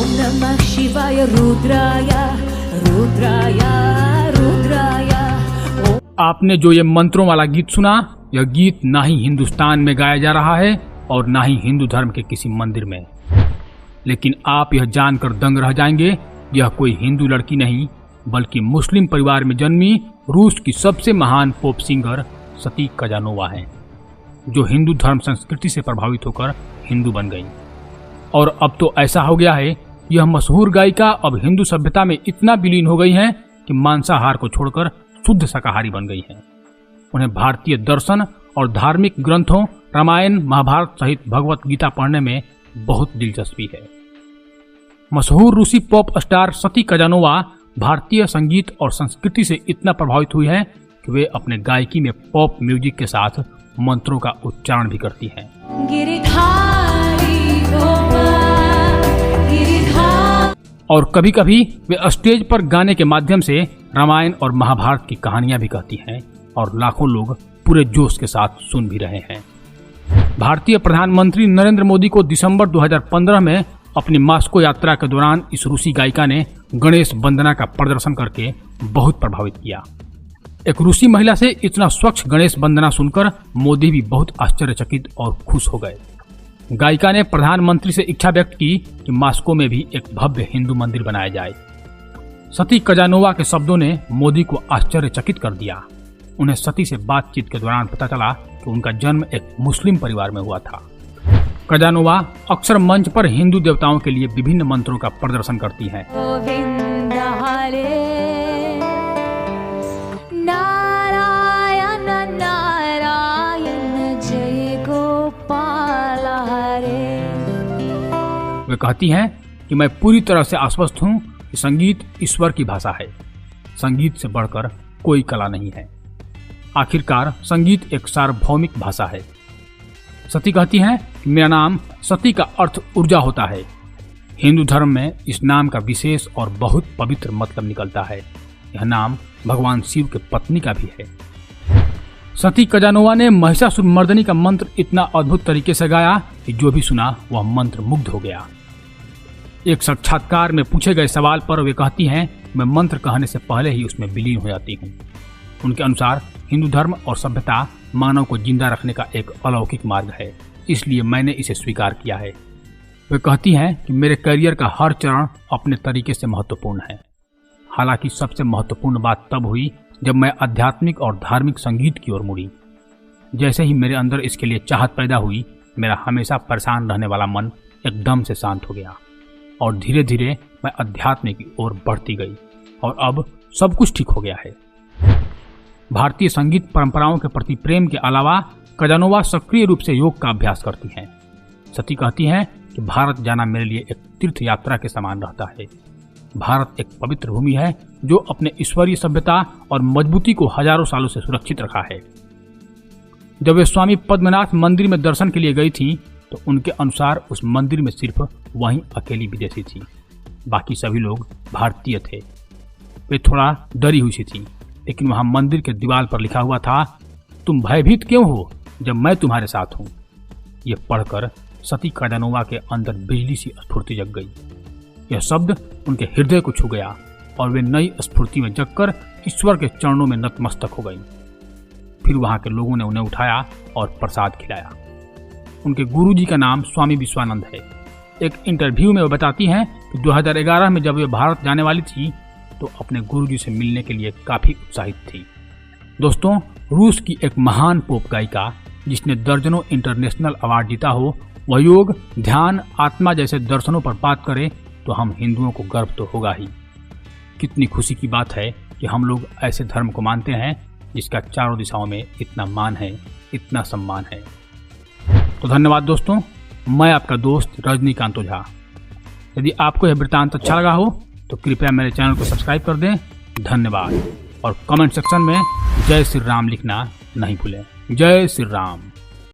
ओम नमः शिवाय रुद्राय रुद्राय रुद्राय। आपने जो ये मंत्रों वाला गीत सुना, यह गीत ना ही हिंदुस्तान में गाया जा रहा है और ना ही हिंदू धर्म के किसी मंदिर में। लेकिन आप यह जानकर दंग रह जाएंगे, यह कोई हिंदू लड़की नहीं बल्कि मुस्लिम परिवार में जन्मी रूस की सबसे महान पॉप सिंगर सती कजानोवा है, जो हिंदू धर्म संस्कृति से प्रभावित होकर हिंदू बन गई। और अब तो ऐसा हो गया है, यह मशहूर गायिका अब हिंदू सभ्यता में इतना विलीन हो गई है कि मांसाहार को छोड़कर शुद्ध शाकाहारी बन गई हैं। उन्हें भारतीय दर्शन और धार्मिक ग्रंथों रामायण महाभारत सहित भगवत गीता पढ़ने में बहुत दिलचस्पी है। मशहूर रूसी पॉप स्टार सती कजानोवा भारतीय संगीत और संस्कृति से इतना प्रभावित हुई है कि वे अपने गायकी में पॉप म्यूजिक के साथ मंत्रों का उच्चारण भी करती हैं। और कभी कभी वे स्टेज पर गाने के माध्यम से रामायण और महाभारत की कहानियां भी कहती हैं और लाखों लोग पूरे जोश के साथ सुन भी रहे हैं। भारतीय प्रधानमंत्री नरेंद्र मोदी को दिसंबर 2015 में अपनी मॉस्को यात्रा के दौरान इस रूसी गायिका ने गणेश वंदना का प्रदर्शन करके बहुत प्रभावित किया। एक रूसी महिला से इतना स्वच्छ गणेश वंदना सुनकर मोदी भी बहुत आश्चर्यचकित और खुश हो गए। गायिका ने प्रधानमंत्री से इच्छा व्यक्त की कि मॉस्को में भी एक भव्य हिंदू मंदिर बनाया जाए। सती कजानोवा के शब्दों ने मोदी को आश्चर्यचकित कर दिया। उन्हें सती से बातचीत के दौरान पता चला कि उनका जन्म एक मुस्लिम परिवार में हुआ था। कजानोवा अक्सर मंच पर हिंदू देवताओं के लिए विभिन्न मंत्रों का प्रदर्शन करती हैं। वे कहती हैं कि मैं पूरी तरह से आश्वस्त हूं कि संगीत ईश्वर की भाषा है। संगीत से बढ़कर कोई कला नहीं है। आखिरकार संगीत एक सार्वभौमिक भाषा है। सती कहती हैं कि मेरा नाम सती का अर्थ ऊर्जा होता है। हिंदू धर्म में इस नाम का विशेष और बहुत पवित्र मतलब निकलता है। यह नाम भगवान शिव के पत्नी का भी है। सती कजानोवा ने महिषासुरमर्दिनी का मंत्र इतना अद्भुत तरीके से गाया कि जो भी सुना वह मंत्र मुग्ध हो गया। एक साक्षात्कार में पूछे गए सवाल पर वे कहती हैं, मैं मंत्र कहने से पहले ही उसमें विलीन हो जाती हूँ। उनके अनुसार हिंदू धर्म और सभ्यता मानव को जिंदा रखने का एक अलौकिक मार्ग है, इसलिए मैंने इसे स्वीकार किया है। वे कहती हैं कि मेरे करियर का हर चरण अपने तरीके से महत्वपूर्ण है। हालांकि सबसे महत्वपूर्ण बात तब हुई जब मैं आध्यात्मिक और धार्मिक संगीत की ओर मुड़ी। जैसे ही मेरे अंदर इसके लिए चाहत पैदा हुई, मेरा हमेशा परेशान रहने वाला मन एकदम से शांत हो गया और धीरे धीरे मैं अध्यात्म की ओर बढ़ती गई और अब सब कुछ ठीक हो गया है। भारतीय संगीत परंपराओं के प्रति प्रेम के अलावा कजानोवा सक्रिय रूप से योग का अभ्यास करती हैं। सती कहती हैं कि भारत जाना मेरे लिए एक तीर्थ यात्रा के समान रहता है। भारत एक पवित्र भूमि है जो अपने ईश्वरीय सभ्यता और मजबूती को हजारों सालों से सुरक्षित रखा है। जब वे स्वामी पद्मनाथ मंदिर में दर्शन के लिए गई थीं, तो उनके अनुसार उस मंदिर में सिर्फ वहीं अकेली विदेशी थी, बाकी सभी लोग भारतीय थे। वे थोड़ा डरी हुई सी थी, लेकिन वहां मंदिर के दीवार पर लिखा हुआ था, तुम भयभीत क्यों हो जब मैं तुम्हारे साथ हूं। यह पढ़कर सती कजानोवा के अंदर बिजली सी स्फूर्ति जग गई। यह शब्द उनके हृदय को छू गया और वे नई स्फूर्ति में जगकर ईश्वर के चरणों में नतमस्तक हो गई। फिर वहां के लोगों ने उन्हें उठाया और प्रसाद खिलाया। उनके गुरुजी का नाम स्वामी विश्वानंद है। एक इंटरव्यू में वे बताती हैं कि 2011 में जब वे भारत जाने वाली थी तो अपने गुरुजी से मिलने के लिए काफी उत्साहित थी। दोस्तों, रूस की एक महान पॉप गायिका जिसने दर्जनों इंटरनेशनल अवार्ड जीता हो, वह योग, ध्यान, आत्मा जैसे दर्शनों पर बात करे तो हम हिंदुओं को गर्व तो होगा ही। कितनी खुशी की बात है कि हम लोग ऐसे धर्म को मानते हैं जिसका चारों दिशाओं में इतना मान है, इतना सम्मान है। तो धन्यवाद दोस्तों, मैं आपका दोस्त रजनीकांत ओझा। यदि आपको यह वृत्तांत अच्छा लगा हो तो कृपया मेरे चैनल को सब्सक्राइब कर दें। धन्यवाद। और कमेंट सेक्शन में जय श्री राम लिखना नहीं भूलें। जय श्री राम।